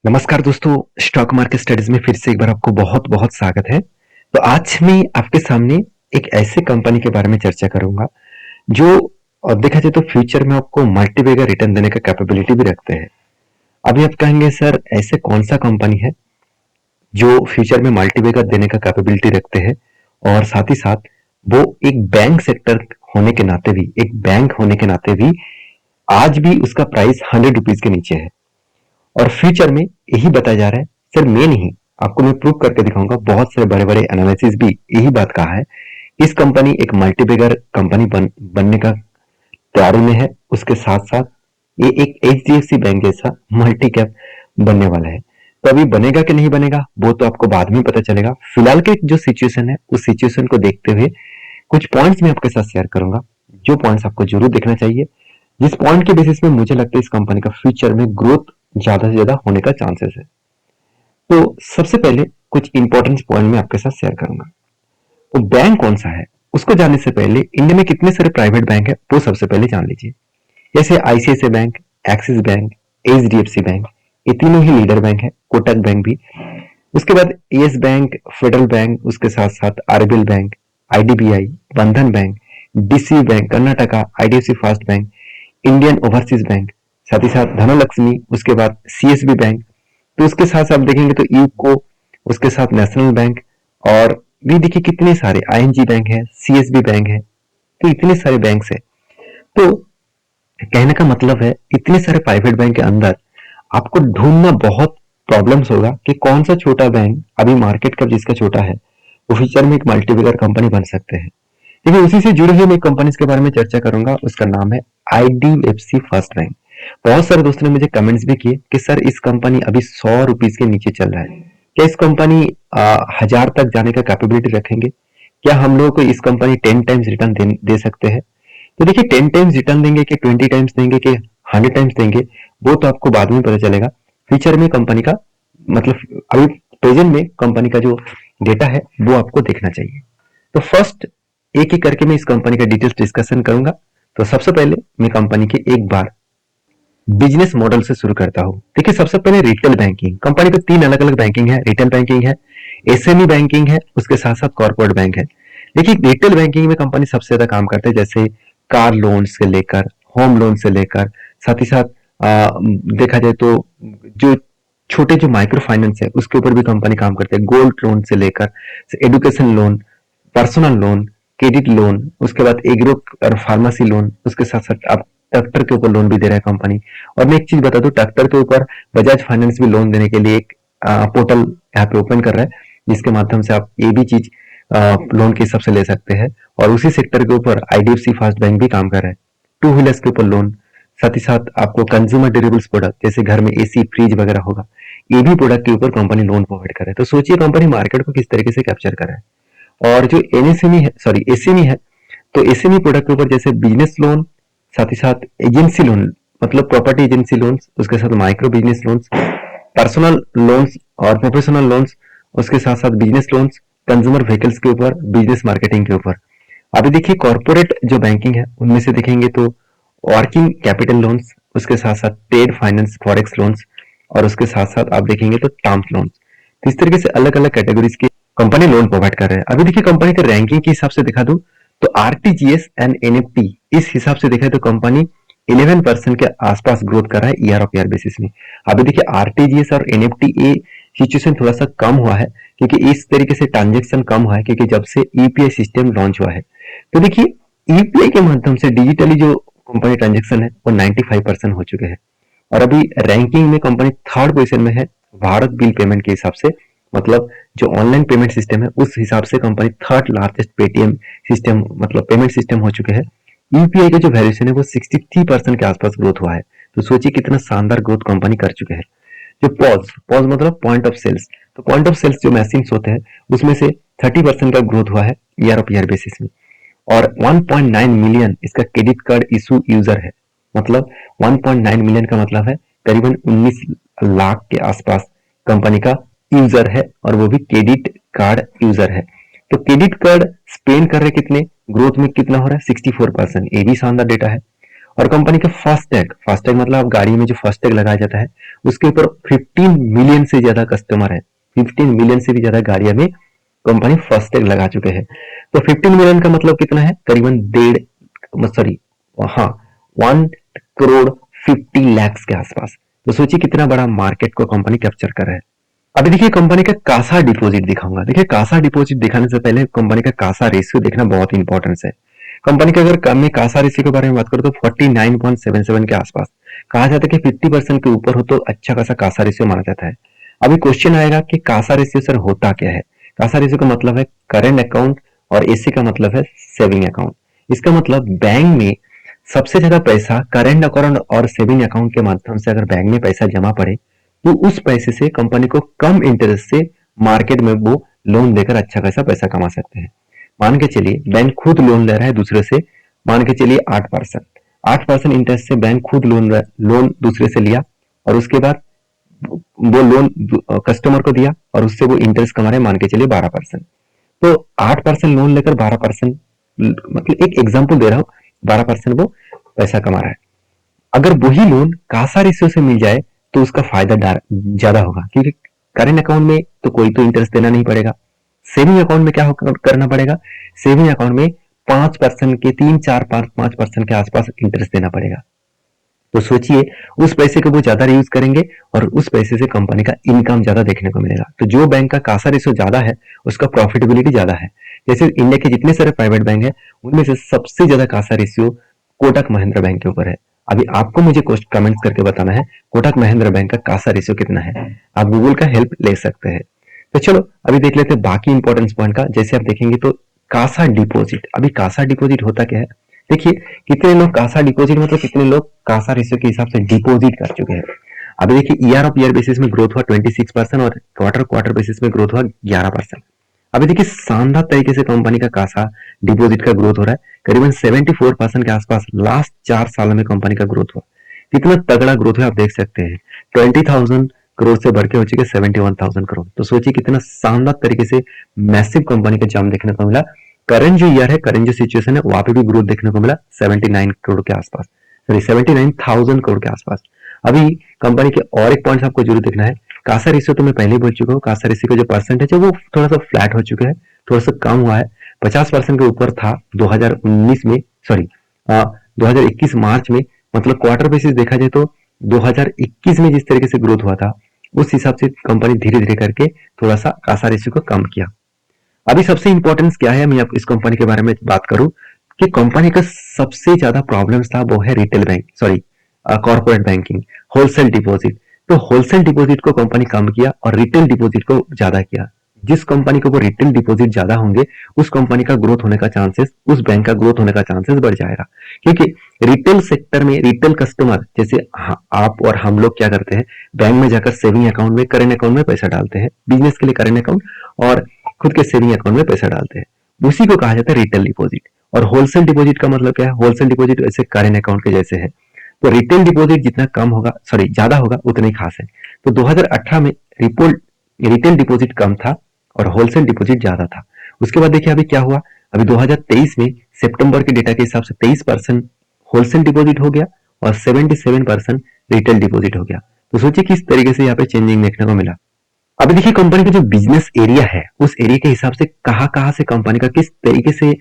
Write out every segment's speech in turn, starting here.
नमस्कार दोस्तों, stock market studies में फिर से एक बार आपको बहुत बहुत स्वागत है। तो आज मैं आपके सामने एक ऐसे कंपनी के बारे में चर्चा करूंगा जो देखा जाए तो फ्यूचर में आपको मल्टीबैगर रिटर्न देने का कैपेबिलिटी भी रखते हैं। अभी आप कहेंगे सर ऐसे कौन सा कंपनी है जो फ्यूचर में मल्टीबैगर देने का कैपेबिलिटी रखते हैं और साथ ही साथ वो एक बैंक सेक्टर होने के नाते भी एक बैंक होने के नाते भी आज भी उसका प्राइस 100 रुपीज के नीचे है और फ्यूचर में यही बताया जा रहा है। सर मैं नहीं, आपको मैं प्रूव करके दिखाऊंगा। बहुत सारे बड़े बड़े एनालिसिस भी यही बात कहा है। इस कंपनी एक मल्टीबैगर कंपनी बनने का तैयारी में है। उसके साथ साथ ये एक एचडीएफसी बैंक जैसा मल्टी कैप बनने वाला है। तो अभी बनेगा कि नहीं बनेगा वो तो आपको बाद में पता चलेगा। फिलहाल के जो सिचुएशन है उस सिचुएशन को देखते हुए कुछ पॉइंट्स मैं आपके साथ शेयर करूंगा, जो पॉइंट्स आपको जरूर देखना चाहिए, जिस पॉइंट के बेसिस में मुझे लगता है इस कंपनी का फ्यूचर में ग्रोथ ज्यादा से ज्यादा होने का चांसेस है। तो सबसे पहले कुछ इंपॉर्टेंट पॉइंट मैं आपके साथ शेयर करूंगा। वो बैंक कौन सा है उसको जानने से पहले इंडिया में कितने सारे प्राइवेट बैंक है वो सबसे पहले जान लीजिए। जैसे ICICI bank, axis bank, HDFC bank, ये तीनों ही लीडर बैंक है। कोटक बैंक भी, उसके बाद येस बैंक, फेडरल बैंक, उसके साथ साथ आरबीएल बैंक, आईडीबीआई, बंधन bank, DC bank Karnataka, IDFC first bank, Indian overseas bank, साथ ही साथ धनलक्ष्मी, उसके बाद सीएसबी बैंक। तो उसके साथ साथ देखेंगे तो यूको, उसके साथ नेशनल बैंक, और भी देखिए कितने सारे आईएनजी बैंक है, सीएसबी बैंक है। तो इतने सारे बैंक है। तो कहने का मतलब है इतने सारे प्राइवेट बैंक के अंदर आपको ढूंढना बहुत प्रॉब्लम्स होगा कि कौन सा छोटा बैंक अभी मार्केट कैप जिसका छोटा है वो फ्यूचर में एक मल्टीबिलियनर कंपनी बन सकते हैं। देखिए उसी से जुड़ी हुई मैं कंपनीज के बारे में चर्चा करूंगा। उसका नाम है आईडीएफसी फर्स्ट बैंक। बहुत सारे दोस्तों ने मुझे कमेंट्स भी किए कि सर इस कंपनी अभी 100 रुपीज के नीचे चल रहा है, क्या इस कंपनी 1000 तक जाने का कैपेबिलिटी रखेंगे? क्या हम लोगों को इस कंपनी 10 टाइम्स रिटर्न दे सकते हैं? तो देखिए 10 टाइम्स रिटर्न देंगे कि 20 टाइम्स देंगे कि 100 टाइम्स देंगे वो तो आपको बाद में पता चलेगा। फ्यूचर में कंपनी का मतलब अभी प्रेजेंट में कंपनी का जो डेटा है वो आपको देखना चाहिए। तो फर्स्ट एक एक करके मैं इस कंपनी का डिटेल्स डिस्कशन करूंगा। तो सबसे पहले मैं कंपनी के एक बार बिजनेस मॉडल से शुरू करता हूं। देखिए सबसे पहले रिटेल बैंकिंग। कंपनी पे तीन अलग अलग बैंकिंग है, रिटेल बैंकिंग है, एसएमई बैंकिंग है, उसके साथ साथ कॉर्पोरेट बैंक है। देखिए रिटेल बैंकिंग में कंपनी सबसे ज्यादा काम करते हैं, जैसे कार लोन से लेकर होम लोन से लेकर साथ ही साथ देखा जाए तो जो छोटे जो माइक्रो फाइनेंस है उसके ऊपर भी कंपनी काम करते हैं। गोल्ड लोन से लेकर education loan, personal loan, credit loan, उसके बाद एग्रो और फार्मेसी लोन, उसके साथ साथ आप ट्रैक्टर के ऊपर लोन भी दे रहा है कंपनी। और मैं एक चीज बता दूं, ट्रैक्टर के ऊपर बजाज फाइनेंस भी लोन देने के लिए एक पोर्टल यहाँ पे ओपन कर रहा है, जिसके माध्यम से आप ये भी चीज लोन के हिसाब से ले सकते हैं। और उसी सेक्टर के ऊपर आईडीएफसी फर्स्ट बैंक भी काम कर रहा है, टू व्हीलर्स के ऊपर लोन। साथ ही साथ आपको कंज्यूमर ड्यूरेबल्स प्रोडक्ट जैसे घर में एसी फ्रिज वगैरह होगा, ये भी प्रोडक्ट के ऊपर कंपनी लोन प्रोवाइड कर रहा है। तो सोचिए कंपनी मार्केट को किस तरीके से कैप्चर कर रहा है। और जो एनएसएमई है, सॉरी एसएमई है, तो एसएमई प्रोडक्ट के ऊपर जैसे बिजनेस लोन, साथ ही साथ एजेंसी लोन मतलब प्रॉपर्टी एजेंसी लोन्स, उसके साथ micro business loans, personal loans और प्रोफेशनल लोन्स, उसके साथ साथ बिजनेस लोन्स, कंज्यूमर व्हीकल्स के ऊपर, बिजनेस मार्केटिंग के ऊपर। अभी देखिए कॉर्पोरेट जो बैंकिंग है उनमें से देखेंगे तो वर्किंग कैपिटल लोन्स, उसके साथ साथ ट्रेड फाइनेंस, फॉरेक्स लोन्स, और उसके साथ साथ आप देखेंगे तो टर्म्स लोन्स। तो इस तरीके से अलग अलग कैटेगरीज के कंपनी लोन प्रोवाइड कर रहे हैं। अभी देखिए कंपनी के रैंकिंग के हिसाब से दिखा दूं तो आरटीजीएस एंड एनएफटी इस हिसाब से देखा तो कंपनी 11% के आसपास ग्रोथ कर रहा है ईयर ऑफ ईयर बेसिस में। अभी देखिए आरटीजीएस और एनएफटी ये सिचुएशन थोड़ा सा कम हुआ है क्योंकि इस तरीके से ट्रांजेक्शन कम हुआ है क्योंकि जब से यूपीआई सिस्टम लॉन्च हुआ है। तो देखिए यूपीआई के माध्यम से डिजिटली जो कंपनी ट्रांजेक्शन है वो 95% हो चुके हैं। और अभी रैंकिंग में कंपनी थर्ड पोजीशन में है भारत बिल पेमेंट के हिसाब से, मतलब जो ऑनलाइन पेमेंट सिस्टम है उस हिसाब से company third largest Paytm system मतलब पेमेंट सिस्टम हो चुके हैं। यूपीआई का जो वैल्यूएशन है वो 63% के आसपास ग्रोथ हुआ है। तो सोचिए कितना शानदार ग्रोथ कंपनी कर चुके हैं। जो पॉज पॉज मतलब पॉइंट ऑफ सेल्स, तो पॉइंट ऑफ सेल्स जो मशीन होते हैं उसमें से 30% का ग्रोथ हुआ है ईयर ऑफ ईयर बेसिस में। और 1.9 मिलियन इसका क्रेडिट कार्ड इशू यूजर है, मतलब 1.9 मिलियन का मतलब है करीबन 19 लाख के आसपास कंपनी का यूजर है, और वो भी क्रेडिट कार्ड यूजर है। तो क्रेडिट कार्ड स्पेंड कर रहे कितने, ग्रोथ में कितना हो रहा है 64%, ये भी शानदार डेटा है। और कंपनी का फास्टैग, फास्टैग मतलब आप गाड़ी में जो फास्टैग लगाया जाता है उसके ऊपर 15 मिलियन से ज्यादा कस्टमर है। 15 मिलियन से भी ज्यादा गाड़ियां में कंपनी फास्टैग लगा चुके हैं। तो 15 मिलियन का मतलब कितना है, करीबन डेढ़, सॉरी, हाँ, 1,50,00,000 के आसपास। तो सोचिए कितना बड़ा मार्केट को कंपनी कैप्चर कर रहा है। अभी देखिए कंपनी का कासा डिपॉजिट दिखाऊंगा। देखिए कासा डिपॉजिट दिखाने से पहले कंपनी का कासा रेशियो देखना बहुत इंपॉर्टेंट है। कंपनी का अगर कम में कासा रेशियो के बारे में बात करो तो 49.77 के आसपास कहा जाता है कि 50% के ऊपर हो तो अच्छा खासा कासा रेशियो माना जाता है। अभी क्वेश्चन आएगा कि कासा रेशियो सर होता क्या है। कासा रेशियो का मतलब है करेंट अकाउंट और एसी का मतलब है सेविंग अकाउंट। इसका मतलब बैंक में सबसे ज्यादा पैसा करेंट अकाउंट और सेविंग अकाउंट के माध्यम से अगर बैंक में पैसा जमा पड़े तो उस पैसे से कंपनी को कम इंटरेस्ट से मार्केट में वो लोन देकर अच्छा खासा पैसा कमा सकते हैं। मान के चलिए बैंक खुद लोन ले रहा है दूसरे से, मान के चलिए 8%, 8% इंटरेस्ट से बैंक खुद लोन दूसरे से लिया और उसके बाद वो लोन कस्टमर को दिया और उससे वो इंटरेस्ट कमा रहे हैं, मान के चलिए 12%। तो 8% लोन लेकर 12%, मतलब एक एग्जाम्पल दे रहा हूँ, 12% वो पैसा कमा रहा है। अगर वही लोन कासा रेशियो से मिल जाए तो उसका फायदा ज्यादा होगा, क्योंकि करेंट अकाउंट में तो कोई तो इंटरेस्ट देना नहीं पड़ेगा। सेविंग अकाउंट में क्या करना पड़ेगा, सेविंग अकाउंट में 5% के 3, 4, 5% के आसपास इंटरेस्ट देना पड़ेगा। तो सोचिए उस पैसे को वो ज्यादा यूज करेंगे और उस पैसे से कंपनी का इनकम ज्यादा देखने को मिलेगा। तो जो बैंक का कासा रेशियो ज्यादा है उसका प्रॉफिटेबिलिटी ज्यादा है। जैसे इंडिया के जितने सारे प्राइवेट बैंक है उनमें से सबसे ज्यादा कासा रेशियो कोटक महिंद्रा बैंक के ऊपर है। अभी आपको मुझे कमेंट्स करके बताना है कोटक महिंद्रा बैंक का कासा रेशियो कितना है। आप गूगल का हेल्प ले सकते हैं। तो चलो अभी देख लेते हैं बाकी इंपॉर्टेंस पॉइंट का। जैसे आप देखेंगे तो कासा डिपॉजिट, अभी कासा डिपॉजिट होता क्या है। देखिए कितने लोग कासा डिपॉजिट मतलब कितने लोग कासा रेशियो के हिसाब से डिपॉजिट कर चुके हैं। अभी देखिए ईयर ऑफ ईयर बेसिस में ग्रोथ हुआ 26% और क्वार्टर क्वार्टर बेसिस में ग्रोथ हुआ 11%। अभी देखिए शानदार तरीके से कंपनी का कासा डिपॉजिट का ग्रोथ हो रहा है, करीबन 74% के आसपास लास्ट 4 साल में कंपनी का ग्रोथ हुआ। कितना तगड़ा ग्रोथ है आप देख सकते हैं। 20,000 करोड़ से बढ़ के हो चुके 71,000 करोड़। तो सोचिए कितना शानदार तरीके से मैसिव कंपनी का जंप देखने को मिला। करंट जो ईयर है, करंट जो सिचुएशन है वहां पे भी ग्रोथ देखने को मिला 79 करोड़ के आसपास, सॉरी 79,000 करोड़ के आसपास। अभी कंपनी के और एक पॉइंट आपको जरूर देखना है, कासा रेशियो तो मैं पहले ही बोल चुका हूँ, कासा रेशियो का जो परसेंटेज है वो थोड़ा सा फ्लैट हो चुका है, थोड़ा सा कम हुआ है। 50% के ऊपर था 2019 में, सॉरी 2021 मार्च में। मतलब क्वार्टर बेसिस देखा जाए तो 2021 में जिस तरीके से ग्रोथ हुआ था उस हिसाब से कंपनी धीरे धीरे करके थोड़ा सा कासा रेशियो को कम किया। अभी सबसे इंपॉर्टेंस क्या है, मैं इस कंपनी के बारे में बात करूं कि कंपनी का सबसे ज्यादा प्रॉब्लम्स था वो है retail bank, sorry corporate banking, wholesale deposit. तो होलसेल डिपॉजिट को कंपनी कम किया और रिटेल डिपॉजिट को ज्यादा किया। जिस कंपनी को वो रिटेल डिपॉजिट ज्यादा होंगे उस कंपनी का ग्रोथ होने का चांसेस, उस बैंक का ग्रोथ होने का चांसेस बढ़ जाएगा। क्योंकि रिटेल सेक्टर में रिटेल कस्टमर जैसे आप और हम लोग क्या करते हैं, बैंक में जाकर सेविंग अकाउंट में, करेंट अकाउंट में पैसा डालते हैं, बिजनेस के लिए करेंट अकाउंट और खुद के सेविंग अकाउंट में पैसा डालते हैं, उसी को कहा जाता है रिटेल डिपॉजिट। और होलसेल डिपॉजिट का मतलब क्या है, होलसेल डिपॉजिट ऐसे करेंट अकाउंट के जैसे है। तो रिटेल डिपॉजिट जितना कम होगा, सॉरी ज्यादा होगा उतना ही खास है। तो 2018 में रिटेल डिपॉजिट कम था और होलसेल डिपॉजिट ज्यादा था। उसके बाद देखिए अभी क्या हुआ, अभी 2023 में सितंबर के डेटा के हिसाब से 23% होलसेल डिपॉजिट हो गया और 77% रिटेल डिपॉजिट हो गया। तो सोचिए किस तरीके से यहाँ पे चेंजिंग देखने को मिला। अभी देखिए कंपनी का जो बिजनेस एरिया है उस एरिया के हिसाब से कहाँ से कंपनी का किस तरीके से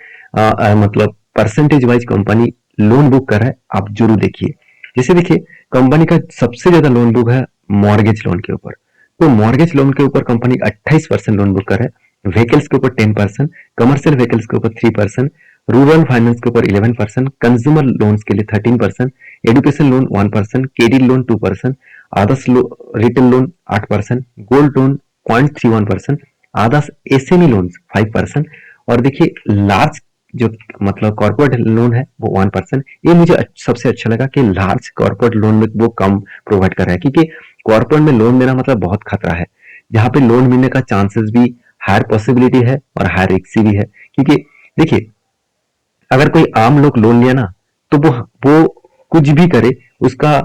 मतलब percentage wise company loan book कर रहा है आप जरूर देखिए। जैसे देखिए कंपनी का सबसे ज्यादा लोन बुक है मॉर्गेज लोन के ऊपर। तो मॉर्गेज लोन के ऊपर कंपनी 28% लोन बुक कर रहा है, व्हीकल्स के ऊपर 10%, कमर्शियल व्हीकल्स के ऊपर 3%, रूरल फाइनेंस के ऊपर 11%, कंज्यूमर लोन्स के लिए 13%, एजुकेशन लोन 1%, केडी लोन 2%, आदर्श रिटेल लोन 8%, गोल्ड लोन 0.31%, आदर्श एसएमई लोन 5%। और देखिए लार्ज जो मतलब कॉर्पोरेट लोन है वो 1%। ये मुझे सबसे अच्छा लगा कि लार्ज कॉर्पोरेट लोन में वो कम प्रोवाइड कर रहा है, क्योंकि कॉर्पोरेट में लोन देना मतलब बहुत खतरा है। जहाँ पे लोन मिलने का चांसेस भी हायर पॉसिबिलिटी है और हायर रिस्क भी है। क्योंकि देखिए अगर कोई आम लोग लोन लिया ना तो वो कुछ भी करे, उसका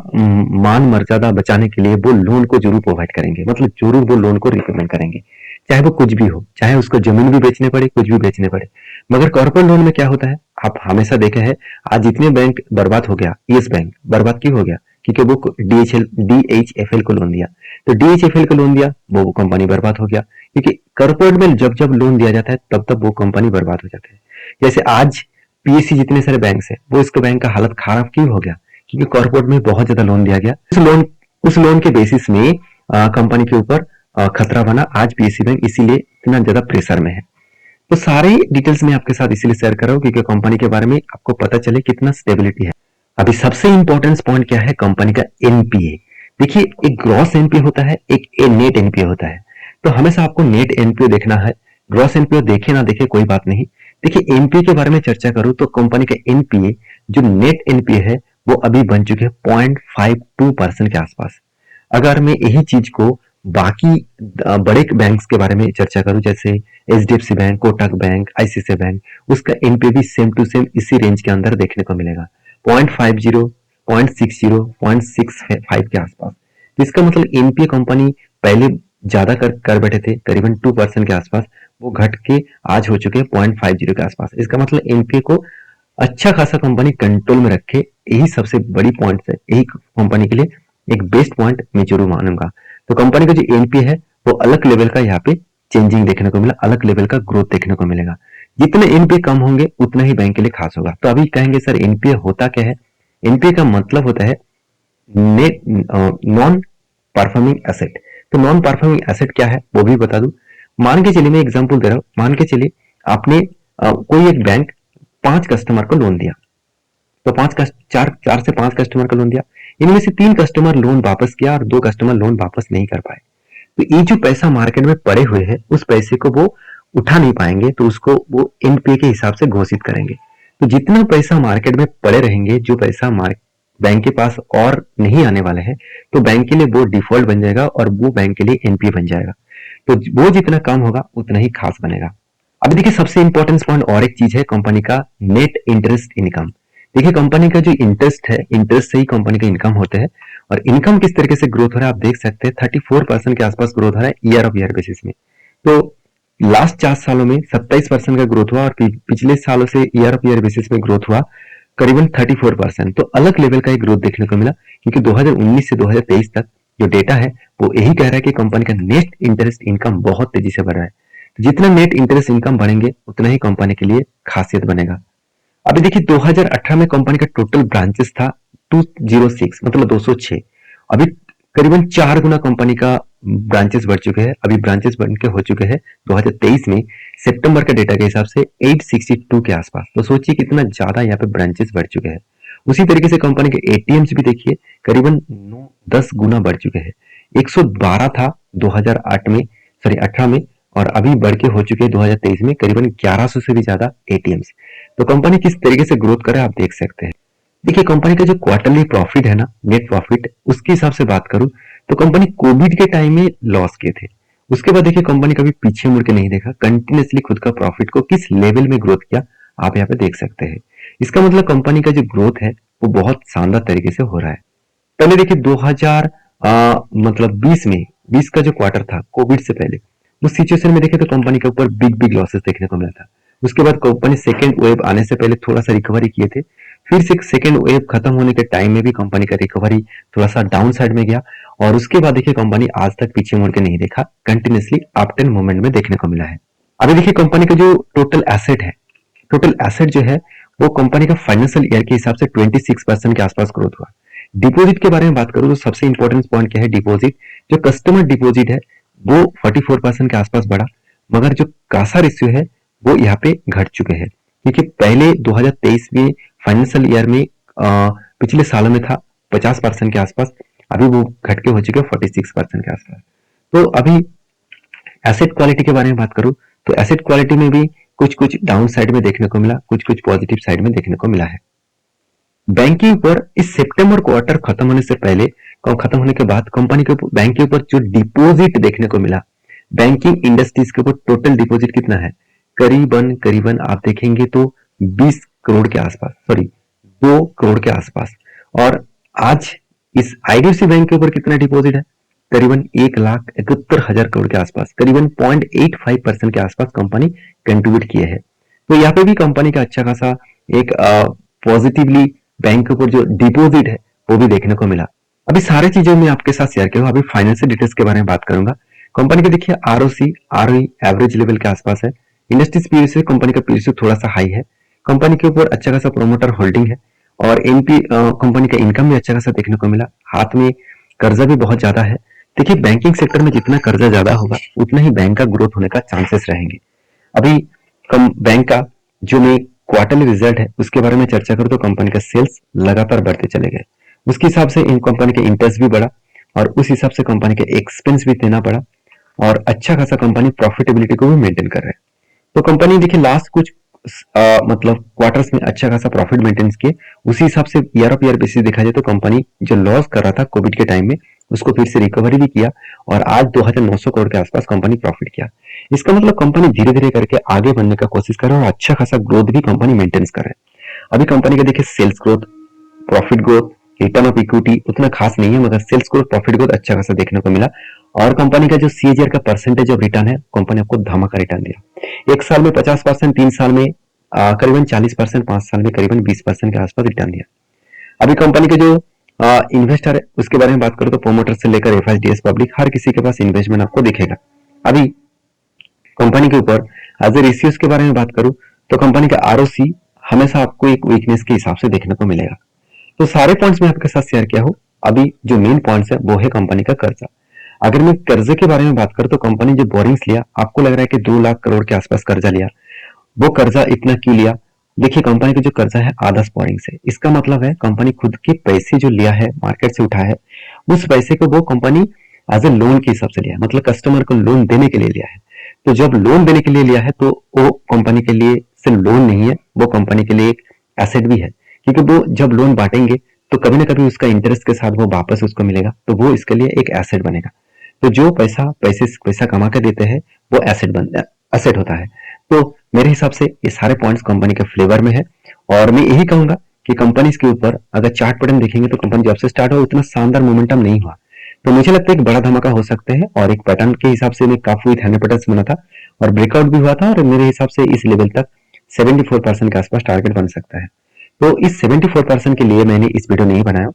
मान मर्यादा बचाने के लिए वो लोन को जरूर प्रोवाइड करेंगे, मतलब जरूर वो लोन को रिपेमेंट करेंगे, चाहे वो कुछ भी हो, चाहे उसको जमीन भी बेचने पड़े, कुछ भी बेचने पड़े। मगर कॉर्पोरेट लोन में क्या होता है, आप हमेशा देखे हैं, आज जितने बैंक बर्बाद हो गया, यस बैंक बर्बाद क्यों हो गया, क्योंकि वो डीएचएफएल को लोन दिया। तो डीएचएफएल को लोन दिया, वो कंपनी बर्बाद हो गया, क्योंकि कॉर्पोरेट में जब जब लोन दिया जाता है तब तब वो कंपनी बर्बाद हो जाती है। जैसे आज पीएससी जितने सारे बैंक है, वो इसके बैंक का हालत खराब क्यों हो गया, क्योंकि कॉर्पोरेट में बहुत ज्यादा लोन दिया गया। उस लोन के बेसिस में कंपनी के ऊपर खतरा बना, आज पीएससी बैंक इसीलिए इतना ज्यादा प्रेशर में है। तो सारे डिटेल्स मैं आपके साथ इसीलिए शेयर कर रहा हूँ क्योंकि कंपनी के बारे में आपको पता चले कितना स्टेबिलिटी है। अभी सबसे इंपॉर्टेंट पॉइंट क्या है, कंपनी का एनपीए। देखिए, एक ग्रॉस एनपीए होता है, एक नेट एनपीए होता है। तो हमेशा आपको नेट एनपीए देखना है, ग्रॉस एनपीए देखे ना देखे कोई बात नहीं। देखिए, एनपीए के बारे में चर्चा करूं तो कंपनी का एनपीए जो नेट एनपीए है वो अभी बन चुके हैं 0.52% के आसपास। अगर मैं यही चीज को बाकी बड़े बैंक्स के बारे में चर्चा करूं, जैसे HDFC bank, Kotak bank, ICICI bank, उसका एनपीए भी सेम टू सेम इसी रेंज के अंदर देखने को मिलेगा, 0.50, 0.60, 0.65 के आसपास। तो इसका मतलब एनपीए कंपनी पहले ज्यादा कर बैठे थे, करीबन 2% के आसपास, वो घट के आज हो चुके हैं 0.50 के आसपास। इसका मतलब एनपीए को अच्छा खासा कंपनी कंट्रोल में रखे, यही सबसे बड़ी पॉइंट है, यही कंपनी के लिए एक बेस्ट पॉइंट मैं जरूर मानूंगा। तो कंपनी का जो एनपीए है वो अलग लेवल का यहाँ पे चेंजिंग देखने को मिला, अलग लेवल का ग्रोथ देखने को मिलेगा। जितने एनपीए कम होंगे उतना ही बैंक के लिए खास होगा। तो अभी कहेंगे सर एनपीए होता क्या है? एनपीए का मतलब होता है नेट नॉन परफॉर्मिंग एसेट। तो नॉन परफॉर्मिंग एसेट क्या है वो भी बता दूं। मान के चलिए, मैं एग्जांपल दे रहा हूँ, मान के चलिए आपने कोई एक बैंक 5 कस्टमर को लोन दिया, तो चार से 5 कस्टमर का लोन दिया, इनमें से 3 कस्टमर लोन वापस किया और 2 कस्टमर लोन वापस नहीं कर पाए। तो ये जो पैसा मार्केट में पड़े हुए हैं उस पैसे को वो उठा नहीं पाएंगे, तो उसको वो एनपीए के हिसाब से घोषित करेंगे। तो जितना पैसा मार्केट में पड़े रहेंगे, जो पैसा बैंक के पास और नहीं आने वाला है, तो बैंक के लिए वो डिफॉल्ट बन जाएगा और वो बैंक के लिए एनपीए बन जाएगा। तो वो जितना कम होगा उतना ही खास बनेगा। अभी देखिए, सबसे इंपॉर्टेंट पॉइंट और एक चीज है, कंपनी का नेट इंटरेस्ट इनकम। देखिए, कंपनी का जो इंटरेस्ट है, इंटरेस्ट से ही कंपनी का इनकम होता है, और इनकम किस तरीके से ग्रोथ हो रहा है आप देख सकते हैं। 34% के आसपास ग्रोथ हो रहा है ईयर ऑफ ईयर बेसिस में। तो लास्ट 4 सालों में 27% का ग्रोथ हुआ और पिछले सालों से ईयर ऑफ ईयर बेसिस में ग्रोथ हुआ करीबन 34%। तो अलग लेवल का एक ग्रोथ देखने को मिला, क्योंकि 2019 से 2023 तक जो डेटा है वो यही कह रहा है कि कंपनी का नेट इंटरेस्ट इनकम बहुत तेजी से बढ़ रहा है। जितना नेट इंटरेस्ट इनकम बढ़ेंगे उतना ही कंपनी के लिए खासियत बनेगा। अभी देखिए, 2018 में कंपनी का टोटल ब्रांचेस था 206, मतलब 206। अभी करीबन 4 गुना कंपनी का ब्रांचेस बढ़ चुके हैं। अभी ब्रांचेस बन के हो चुके हैं 2023 में सितंबर का डेटा के हिसाब से 862 के आसपास। तो सोचिए कितना ज्यादा यहाँ पे ब्रांचेस बढ़ चुके हैं। उसी तरीके से कंपनी के एटीएम्स भी देखिए, करीबन 9-10 गुना बढ़ चुके हैं। 112 था 2008 में, सॉरी 18 में, और अभी बढ़ के हो चुके हैं 2023 में करीबन 1100 से भी ज्यादा एटीएम्स। तो कंपनी किस तरीके से ग्रोथ करे आप देख सकते हैं। देखिए, कंपनी का जो क्वार्टरली प्रॉफिट है ना, नेट प्रॉफिट, उसके हिसाब से बात करूं तो कंपनी कोविड के टाइम में लॉस किए थे। उसके बाद देखिए, कंपनी कभी पीछे मुड़ के नहीं देखा, कंटिन्यूसली खुद का प्रॉफिट को किस लेवल में ग्रोथ किया आप यहाँ पे देख सकते हैं। इसका मतलब कंपनी का जो ग्रोथ है वो बहुत शानदार तरीके से हो रहा है। पहले देखिए 2000 मतलब 20 का जो क्वार्टर था कोविड से पहले, उस सिचुएशन में देखे तो कंपनी के ऊपर बिग बिग लॉसेस देखने को मिला था। उसके बाद कंपनी सेकेंड वेव आने से पहले थोड़ा सा रिकवरी किए थे, फिर से सेकेंड वेव खत्म होने के टाइम में भी कंपनी का रिकवरी थोड़ा सा डाउन साइड में गया, और उसके बाद देखिए कंपनी आज तक पीछे मुड़ के नहीं देखा, कंटिन्यूसली अप ट्रेंड मूवमेंट में देखने को मिला है। अभी देखिए, कंपनी का जो टोटल एसेट है, टोटल एसेट जो है वो कंपनी का फाइनेंशियल ईयर के हिसाब से 26% के आसपास ग्रोथ हुआ। डिपॉजिट के बारे में बात करूं तो सबसे इंपॉर्टेंट पॉइंट क्या है, डिपॉजिट। जो कस्टमर डिपॉजिट है वो 44% के आसपास बढ़ा, मगर जो कासा रेशियो है वो यहाँ पे घट चुके हैं, क्योंकि पहले 2023 में फाइनेंशियल ईयर में पिछले सालों में था 50% के आसपास, अभी वो घट के हो चुके 46% के आसपास। तो अभी एसेट क्वालिटी के बारे में बात करूं तो एसेट क्वालिटी में भी कुछ कुछ डाउन साइड में देखने को मिला, कुछ कुछ पॉजिटिव साइड में देखने को मिला है। बैंकिंग पर इस सितंबर क्वार्टर खत्म होने से पहले, खत्म होने के बाद कंपनी के बैंक के ऊपर जो डिपॉजिट देखने को मिला, बैंकिंग इंडस्ट्रीज के ऊपर टोटल डिपॉजिट कितना है, करीबन करीबन आप देखेंगे तो 20 करोड़ के आसपास, सॉरी 2 करोड़ के आसपास। और आज इस आईडीएफसी बैंक के ऊपर कितना डिपॉजिट है? करीबन 1,71,000 करोड़ के आसपास, करीबन 0.85% के आसपास कंपनी कंट्रीब्यूट किए है। तो यहाँ पे भी कंपनी का अच्छा खासा एक पॉजिटिवली बैंक के ऊपर जो डिपॉजिट है वो भी देखने को मिला। अभी सारी चीजें मैं आपके साथ शेयर करूँ, अभी फाइनेंशियल डिटेल्स के बारे में बात करूंगा। कंपनी के देखिए आरओसी आरओई एवरेज लेवल के आसपास है। इंडस्ट्रीज पीयू से कंपनी का पीयू थोड़ा सा हाई है। कंपनी के ऊपर अच्छा खासा प्रोमोटर होल्डिंग है और एनपी कंपनी का इनकम भी अच्छा खासा देखने को मिला। हाथ में कर्जा भी बहुत ज्यादा है। देखिए बैंकिंग सेक्टर में जितना कर्जा ज्यादा होगा उतना ही बैंक का ग्रोथ होने का चांसेस रहेंगे। अभी बैंक का जो मैं क्वार्टरली रिजल्ट है उसके बारे में चर्चा करूं तो कंपनी का सेल्स लगातार बढ़ते चले गए। उसके हिसाब से इन कंपनी का इंटरेस्ट भी बढ़ा और उस हिसाब से कंपनी के एक्सपेंस भी देना पड़ा और अच्छा खासा कंपनी प्रॉफिटेबिलिटी को भी मेंटेन कर रहे हैं। तो कंपनी देखिए लास्ट कुछ मतलब क्वार्टर्स में अच्छा खासा प्रॉफिट मेंटेन किए। उसी हिसाब से ईयर ऑफ ईयर बेसिस देखा जाए तो कंपनी जो लॉस कर रहा था कोविड के टाइम में उसको फिर से रिकवरी भी किया और आज 2,900 करोड़ के आसपास कंपनी प्रॉफिट किया। इसका मतलब कंपनी धीरे धीरे करके आगे बढ़ने का कोशिश कर रहा है और अच्छा खासा ग्रोथ भी कंपनी मेंटेन कर रहा है। अभी कंपनी का देखिए sales growth, profit growth, return of equity उतना खास नहीं है, मगर सेल्स ग्रोथ प्रॉफिट ग्रोथ अच्छा खासा देखने को मिला। और कंपनी का जो सीएजीआर का परसेंटेज ऑफ रिटर्न है, कंपनी आपको धमाका रिटर्न दिया। एक साल में 50%, 3 साल में करीबन 40%, 5 साल में करीबन 20% के आसपास रिटर्न दिया। अभी कंपनी के जो इन्वेस्टर है उसके बारे में बात करूं तो प्रोमोटर से लेकर एफआईडीएस पब्लिक हर किसी के पास इन्वेस्टमेंट आपको दिखेगा। अभी कंपनी के ऊपर एज ए रेशियोज के बारे में बात करूं तो कंपनी का आरओसी हमेशा आपको एक वीकनेस के हिसाब से देखने को मिलेगा। तो सारे पॉइंट्स मैं आपके साथ शेयर किया हूं। अभी जो मेन पॉइंट्स है वो है कंपनी का कर्जा। अगर मैं कर्जे के बारे में बात करूं तो कंपनी जो बोरिंग्स लिया, आपको लग रहा है कि 2 लाख करोड़ के आसपास कर्जा लिया। वो कर्जा इतना क्यों लिया? देखिए कंपनी का जो कर्जा है आधा बोरिंग से, इसका मतलब है कंपनी खुद के पैसे जो लिया है मार्केट से उठाया है उस पैसे को वो कंपनी एज ए लोन के हिसाब से लिया है, मतलब कस्टमर को लोन देने के लिए लिया है। तो जब लोन देने के लिए लिया है तो वो कंपनी के लिए सिर्फ लोन नहीं है, वो कंपनी के लिए एक एसेट भी है, क्योंकि वो जब लोन बांटेंगे तो कभी ना कभी उसका इंटरेस्ट के साथ वो वापस उसको मिलेगा, तो वो इसके लिए एक एसेट बनेगा। तो जो पैसा कमा कर देते हैं वो एसेट होता है। तो मेरे हिसाब से ये सारे पॉइंट्स कंपनी के फ्लेवर में है और मैं यही कहूंगा कि कंपनीज के ऊपर अगर चार्ट पैटर्न देखेंगे तो कंपनी जब से स्टार्ट हुआ उतना शानदार मोमेंटम नहीं हुआ। तो मुझे लगता है एक बड़ा धमाका हो सकते हैं और एक पैटर्न के हिसाब से मैं काफी विथ 100% बना था और ब्रेकआउट भी हुआ था और मेरे हिसाब से इस लेवल तक 74% के आसपास टारगेट बन सकता है। तो इस 74% के लिए मैंने इस वीडियो नहीं बनाया।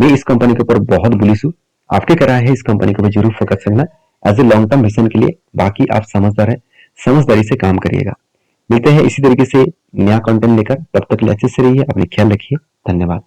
मैं इस कंपनी के ऊपर बहुत बुलिश हूँ। आपके क्या राय है इस कंपनी के ऊपर जरूर फोकस करना as a long term vision के लिए। बाकी आप समझदार है, समझदारी से काम करिएगा। मिलते हैं इसी तरीके से नया कंटेंट लेकर, तब तक के लिए अच्छे से रहिए, अपने ख्याल रखिए। धन्यवाद।